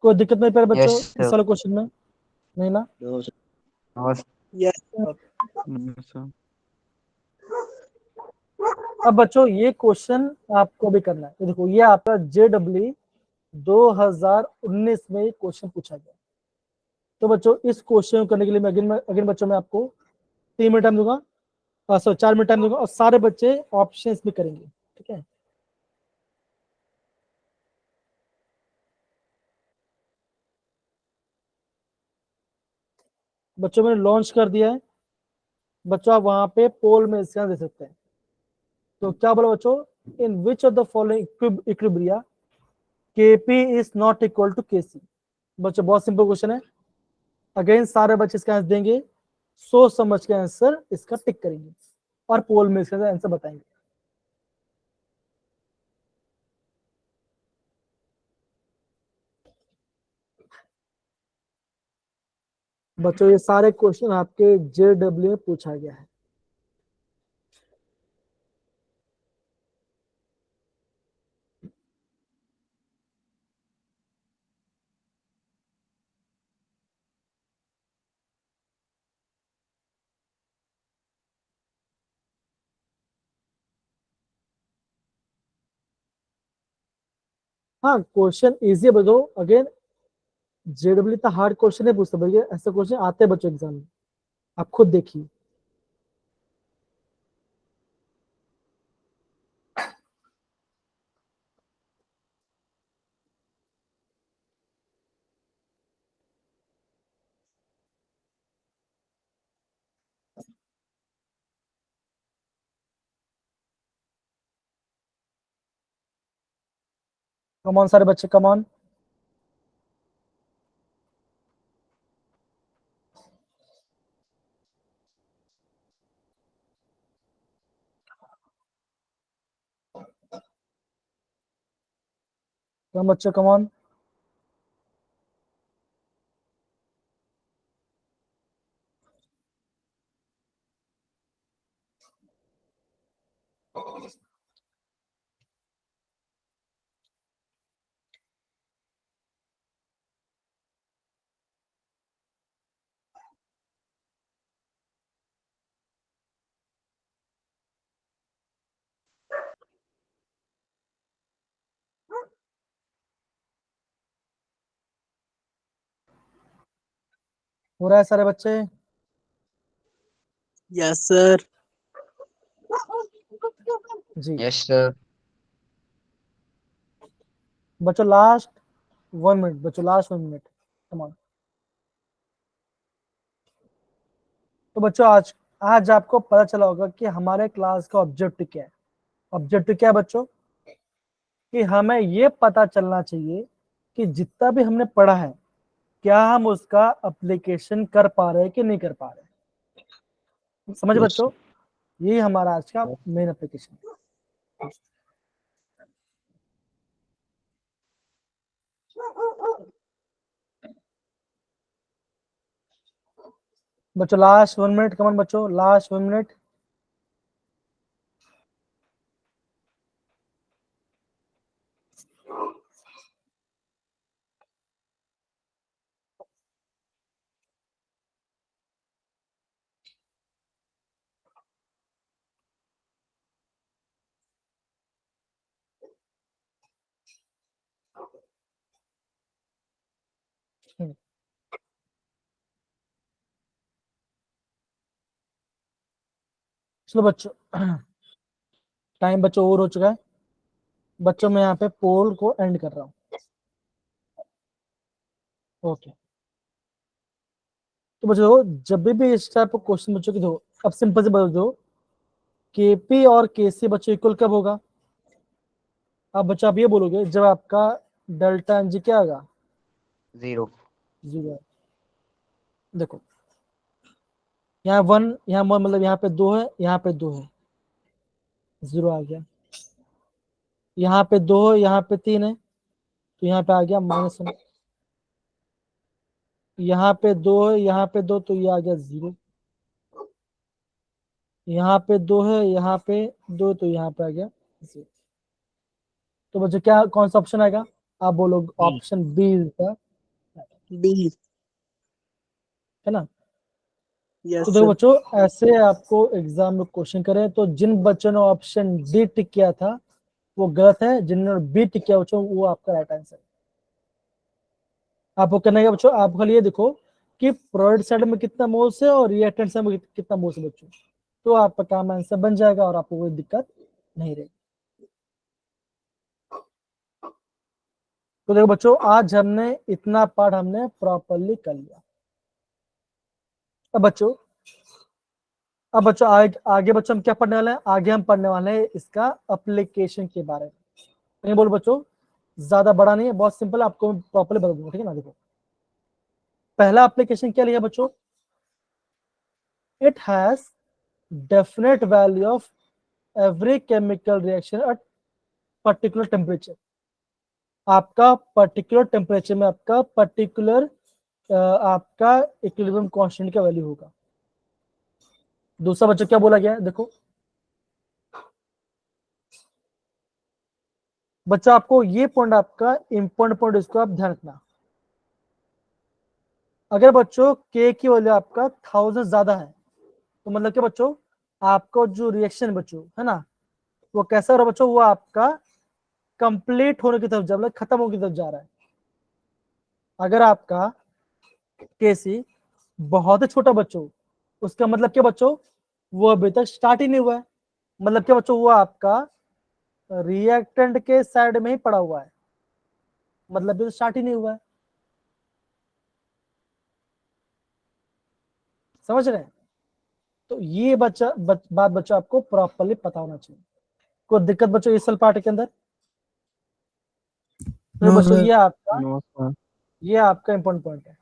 कोई दिक्कत नहीं प्यारे बच्चों Yes, इस sir. वाले क्वेश्चन में? नहीं ना? No, sir. Yes, sir. अब बच्चों ये क्वेश्चन आपको भी करना है। तो देखो ये आपका JEE 2019 में क्वेश्चन पूछा गया। तो बच्चों इस क्वेश्चन को करने के लिए मैं अगेन बच्चों मैं आपको 3 मिनट टाइम दूंगा, 4 मिनट टाइम दूंगा, और सारे बच्चे ऑप्शंस भी करेंगे, ठीक है? बच्चों मैंने लॉन्च कर दिया है। बच्चों आप वहां पे पोल में इसका दे सकते हैं। तो क्या बोला बच्चों? In which of the following equilibria Kp is not equal to Kc? बच्चों बहुत सिंपल क्वेश्चन है। अगेन सारे बच्चे इसका आंसर देंगे, सोच समझ के आंसर इसका टिक करेंगे और पोल में इसका आंसर बताएंगे। बच्चों ये सारे क्वेश्चन आपके JEE में पूछा गया है। हाँ क्वेश्चन इजी है बच्चों। अगेन JEE इतना हार्ड क्वेश्चन नहीं पूछता भैया, ऐसे क्वेश्चन आते हैं बच्चों एग्जाम में, आप खुद देखिए। कमॉन सारे बच्चे, कमॉन। कम बच्चे, कमॉन। हो रहा है सारे बच्चे? Yes, sir. जी Yes, sir. बच्चों लास्ट 1 मिनट, बच्चों लास्ट 1 मिनट, कमॉन। तो बच्चों आज आज आपको पता चला होगा कि हमारे क्लास का ऑब्जेक्टिव क्या है। ऑब्जेक्टिव क्या है बच्चों? कि हमें ये पता चलना चाहिए कि जितना भी हमने पढ़ा है क्या हम उसका एप्लीकेशन कर पा रहे हैं कि नहीं कर पा रहे हैं। समझ Yes. बच्चों, यही हमारा आज का मेन एप्लीकेशन। बच्चों लास्ट 1 मिनट, कमन बच्चों लास्ट 1 मिनट। चलो बच्चों टाइम बच्चों ओवर हो चुका है। बच्चों मैं यहाँ पे पोल को एंड कर रहा हूँ। ओके तो बच्चों जब भी इस टाइप का क्वेश्चन बच्चों की दो, अब सिंपल से बता दो Kp और Kc बच्चों इक्वल कब होगा? अब बच्चों आप ये बोलोगे जब आपका डेल्टा एन जी क्या होगा? 0. 0। देखो यहाँ 1, यहाँ मतलब यहाँ पे 2 है, यहाँ पे 2 है, 0 आ गया। यहाँ पे 2 है, यहाँ पे 3 है, तो यहाँ पे आ गया -1। यहाँ पे 2 है, यहाँ पे 2, तो ये आ गया 0। यहाँ पे 2 है, यहाँ पे 2, तो यहाँ पे आ गया 0। तो बच्चों क्या कौन सा ऑप्शन आएगा? आप बोलो ऑप्शन बी का B. है ना। Yes, तो देखो sir. बच्चों, ऐसे आपको एग्जाम में क्वेश्चन करें तो जिन बच्चों ने ऑप्शन डी टिक किया था वो गलत है, जिन्होंने बी टिक किया बच्चों वो आपका राइट आंसर है। आपको करना है बच्चों, आप खाली ये देखो कि प्रोडक्ट साइड में कितना मोल्स है और रिएक्टेंट साइड में कितना मोल्स है बच्चों, तो आपका काम आंसर बन जाएगा और आपको कोई दिक्कत नहीं रहेगी। तो देखो बच्चों, आज हमने इतना पार्ट हमने प्रॉपरली कर लिया। अब बच्चों आगे बच्चों हम क्या पढ़ने वाले हैं, आगे हम पढ़ने वाले हैं इसका एप्लीकेशन के बारे में। नहीं बोलो बच्चों, ज्यादा बड़ा नहीं है, बहुत सिंपल है, आपको प्रॉपरली बता दूंगा, ठीक है ना। देखो पहला एप्लीकेशन क्या लिया बच्चों, it has definite value of every chemical reaction at particular temperature. आपका पर्टिकुलर टेम्परेचर में आपका पर्टिकुलर आपका इक्विलिब्रियम कांस्टेंट का वैल्यू होगा। दूसरा बच्चों क्या बोला गया है, देखो बच्चा आपको ये पॉइंट आपका इंपॉर्टेंट पॉइंट, इसको आप ध्यान रखना। अगर बच्चों के की वैल्यू आपका 1000 ज्यादा है तो मतलब कि बच्चों आपको जो रिएक्शन बच्चों है ना वो कैसा हो रहा है बच्चों, वो आपका कंप्लीट होने की तरफ जा, मतलब खत्म होने की तरफ जा रहा है। अगर आपका केसी बहुत ही छोटा बच्चों, उसका मतलब क्या बच्चों, वो अभी तक स्टार्ट ही नहीं हुआ है, मतलब क्या बच्चों वो आपका रिएक्टेंट के साइड में ही पड़ा हुआ है, मतलब अभी तो स्टार्ट ही नहीं हुआ है। समझ रहे हैं। तो ये बात बच्चों आपको प्रॉपरली पता होना चाहिए। कोई दिक्कत बच्चों इस पार्ट के अंदर, तो No, बच्चों sir. No, sir. ये आपका इंपॉर्टेंट पॉइंट है,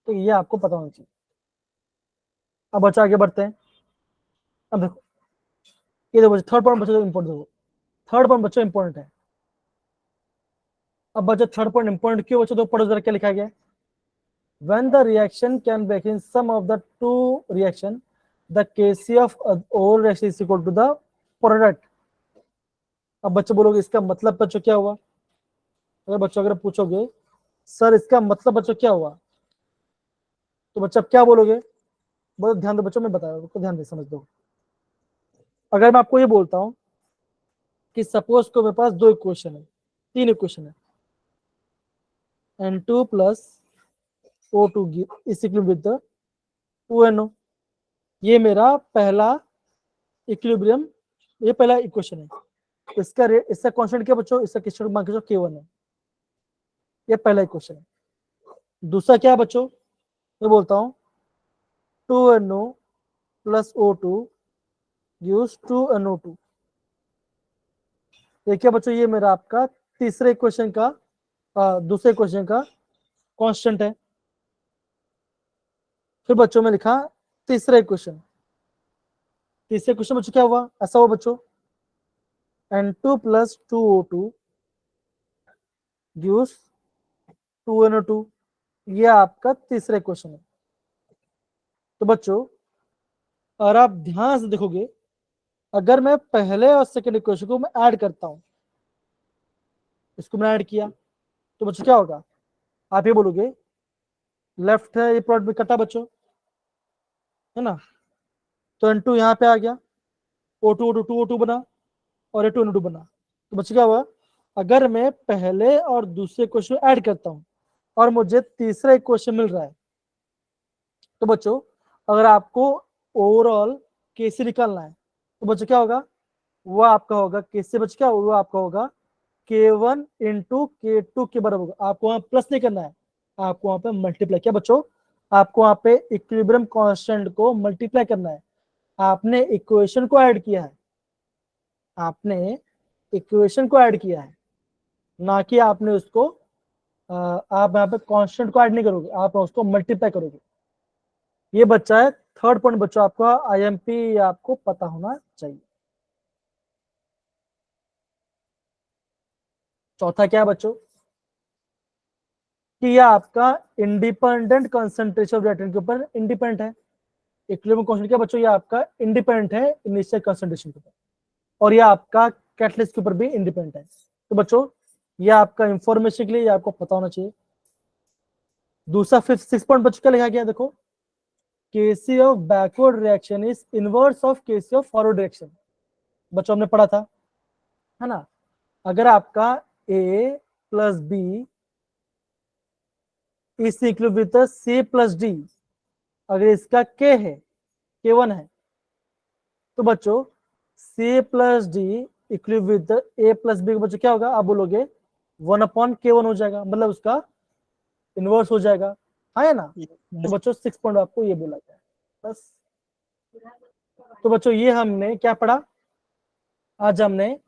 तो ये आपको पता होना चाहिए। अब बच्चों आगे बढ़ते हैं। अब देखो ये देखो थर्ड पॉइंट बच्चों इंपॉर्टेंट, देखो थर्ड पॉइंट बच्चों इंपॉर्टेंट है। अब बच्चों थर्ड पॉइंट इंपॉर्टेंट क्यों बच्चों, तो पढ़ो जरा क्या लिखा गया है। When the reaction can break in sum of the two reaction, the Kc of all reaction is equal to the product. अब बच्चों बोलोगे इसका मतलब बच्चों क्या हुआ, अगर बच्चों अगर पूछोगे सर इसका मतलब बच्चों क्या हुआ, तो बच्चा क्या बोलोगे, बहुत ध्यान दो बच्चों, मैं बता रहा हूँ, ध्यान दे समझ दो। अगर मैं आपको ये बोलता हूँ कि सपोज को मेरे पास दो इक्वेशन है, तीन इक्वेशन है, N2 plus O2 is equal with 2NO, ये मेरा पहला इक्विलिब्रियम, ये पहला इक्वेशन है। इसका कांस्टेंट क्या बच्चों, इसका कांस्टेंट मान के चलो K1 है, ये पहला इक्वेशन है। दूसरा क्या है बच्चों, मैं बोलता हूँ 2NO plus O2 gives 2NO2, ये क्या बच्चों, ये मेरा आपका तीसरे इक्वेशन का दूसरे इक्वेशन का कांस्टेंट है। फिर बच्चों में लिखा तीसरा इक्वेशन, तीसरे इक्वेशन बच्चों क्या हुआ, ऐसा हुआ बच्चों N2 plus 2O2 gives 2NO2, ये आपका तीसरा इक्वेशन है। तो बच्चों और आप ध्यान से देखोगे, अगर मैं पहले और सेकंड इक्वेशन को मैं ऐड करता हूं, इसको मैं ऐड किया तो बच्चों क्या होगा, आप ये बोलोगे लेफ्ट है ये प्लॉट में कटा बच्चों, है ना, तो N2 यहाँ पे आ गया, O2 O2 2O2 बना और ये 2N2 बना। तो बच्चों क्या हुआ, अगर मैं पहले और दूसरे इक्वेशन ऐड करता हूं और मुझे तीसरा इक्वेशन मिल रहा है, तो बच्चों अगर आपको ओवरऑल केसी निकालना है तो बच्चों क्या होगा, वो आपका होगा केसी बच्चों क्या होगा, वो आपका होगा K1 इंटू K2 के बराबर होगा। आपको वहां प्लस नहीं करना है, आपको वहां पे मल्टीप्लाई, क्या बच्चों आपको वहां पे इक्विलिब्रियम कांस्टेंट को मल्टीप्लाई करना है। आपने इक्वेशन को ऐड किया है, आपने इक्वेशन को ऐड किया है, ना कि आपने उसको आप यहाँ पे कांस्टेंट को ऐड नहीं करोगे, आप उसको मल्टीप्लाई करोगे। ये बच्चा है थर्ड पॉइंट बच्चों, आपका आईएमपी आपको पता होना चाहिए। चौथा क्या है बच्चों, कि यह आपका इंडिपेंडेंट कंसंट्रेशन रिएक्टेंट के ऊपर इंडिपेंडेंट है। इक्विलिब्रियम कांस्टेंट क्या बच्चों, ये आपका इंडिपेंडेंट है इनिशियल कंसंट्रेशन के ऊपर, और ये आपका कैटलिस्ट के ऊपर भी इंडिपेंडेंट है। तो बच्चों ये आपका इंफॉर्मेशन के लिए, ये आपको पता होना चाहिए। दूसरा 6 पॉइंट बच्चों क्या लिखा गया देखो, KC of backward reaction is inverse of KC of forward reaction. बच्चों हमने पढ़ा था, है ना। अगर आपका A plus B is equal with C plus D, अगर इसका के है, K1 है, तो बच्चों C plus D equal with A plus B, बच्चों क्या होगा, आप बोलोगे 1/K1 हो जाएगा, मतलब उसका इनवर्स हो जाएगा, है ना। तो बच्चों 6 पॉइंट आपको ये बोला गया बस। तो बच्चों ये हमने क्या पढ़ा, आज हमने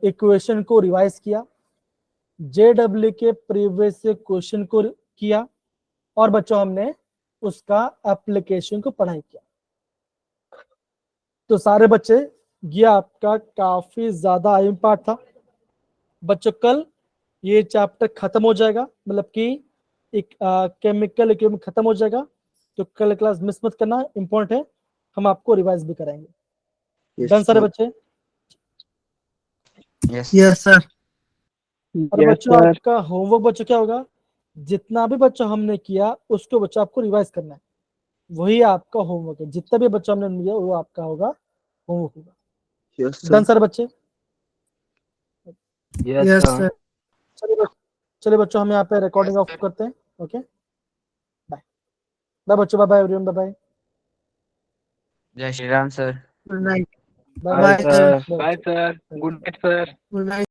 इक्वेशन को रिवाइज किया, JW के प्रीवियस क्वेश्चन को किया, और बच्चों हमने उसका एप्लीकेशन को पढ़ाई किया। तो सारे बच्चे, ये आपका काफी ज्यादा अहम पार्ट था बच्चों। कल ये चैप्टर खत्म हो जाएगा, मतलब कि एक केमिकल इक्विपमेंट खत्म हो जाएगा। तो कल क्लास मिस मत करना, इंपॉर्टेंट है, हम आपको रिवाइज भी कराएंगे। डन सारे बच्चे? Yes, sir. और Yes, बच्चों sir. आपका होमवर्क बच्चों क्या होगा, जितना भी बच्चों हमने किया उसको बच्चों आपको रिवाइज करना है, वही आपका होमवर्क है। जितना भी बच्चों हमने लिया वो आपका होगा, होमवर्क होगा। Yes, sir. डन सारे बच्चे? Yes, sir. चलिए बच्चों, हम यहाँ पे रिकॉर्डिंग ऑफ करते हैं। ओके, बाय बाय बच्चों, bye bye everyone, bye bye जय Shri Ram sir. Good night. Bye Bye, bye sir. Bye Bye, sir. Good night, sir. Good night.